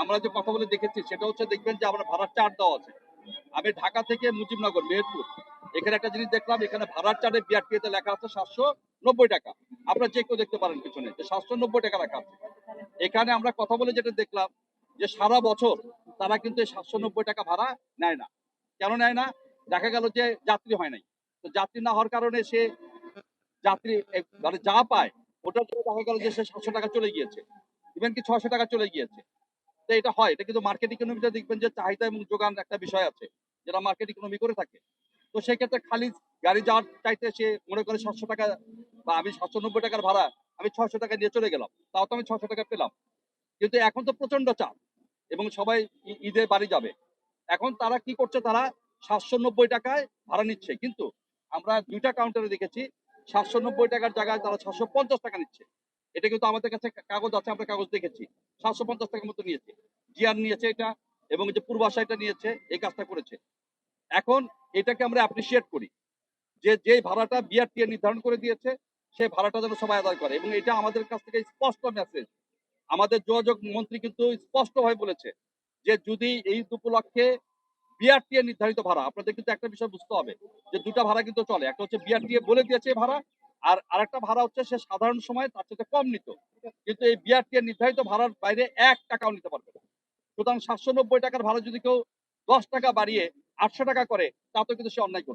আমরা যে কথা বলে দেখেছি সেটা হচ্ছে দেখবেন যে আমরা ভাড়ার চার্ট দেওয়া আছে। আমি ঢাকা থেকে মুজিবনগর মেহেরপুর এখানে একটা জিনিস দেখলাম, এখানে ভাড়ার চার্টে বিআরটিএতে লেখা আছে 790 টাকা। আপনারা যে কেউ দেখতে পারেন পিছনে যে 790 টাকা লেখা আছে। এখানে আমরা কথা বলে যেটা দেখলাম যে সারা বছর তারা কিন্তু এই 790 টাকা ভাড়া নেয় না। কেন নেয় না? দেখা গেল যে যাত্রী হয় নাই। তো যাত্রী না হওয়ার কারণে সে যাত্রী মানে যা পায় ওটার জন্য দেখা গেল যে সে 700 টাকা চলে গিয়েছে, ইভেন কি 600 টাকা চলে গিয়েছে। তো এটা হয়, এটা কিন্তু মার্কেট ইকোনমিতে দেখবেন যে চাহিদা এবং যোগান একটা বিষয় আছে যেটা মার্কেট ইকোনমি করে থাকে। তো সেক্ষেত্রে খালি গাড়ি যাওয়ার চাইতে সে মনে করে 700 টাকা বা আমি 790 টাকার ভাড়া আমি 600 টাকা নিয়ে চলে গেলাম, তাও তো আমি 600 টাকা পেলাম। কিন্তু এখন তো প্রচন্ড চাপ এবং সবাই ঈদে বাড়ি যাবে। এখন তারা কি করছে, তারা 790 টাকায় ভাড়া নিচ্ছে, কিন্তু আমরা দুইটা কাউন্টারে দেখেছি 790 টাকার জায়গায় তারা 750 টাকা নিচ্ছে। এটা কিন্তু আমাদের কাছে কাগজ আছে, আমরা কাগজ দেখেছি 750 টাকার মতো নিয়েছে। জিয়ার নিয়েছে এটা, এবং যে পূর্বাশা এটা নিয়েছে, এই কাজটা করেছে। এখন এটাকে আমরা অ্যাপ্রিসিয়েট করি যে যে ভাড়াটা বিআরটিএ নির্ধারণ করে দিয়েছে সেই ভাড়াটা যেন সবাই আদায় করে, এবং এটা আমাদের কাছ থেকে স্পষ্ট মেসেজ। আমাদের যোগাযোগ মন্ত্রী কিন্তু স্পষ্টভাবে বলেছে যে যদি এই উপলক্ষে বিআরটিএ নির্ধারিত ভাড়া, আপনাদের কিন্তু একটা বিষয় বুঝতে হবে যে দুটা ভাড়া কিন্তু চলে, একটা হচ্ছে বিআরটিএ বলে দিয়েছে ভাড়া, আর আরেকটা ভাড়া হচ্ছে সে সাধারণ সময় তার সাথে কম নিত, কিন্তু এই বিআরটিএ নির্ধারিত ভাড়ার বাইরে 1 টাকাও নিতে পারবে না। সুতরাং 790 টাকার ভাড়া যদি কেউ 10 টাকা বাড়িয়ে 800 টাকা করে, তা তো কিন্তু সে অন্যায় করবে।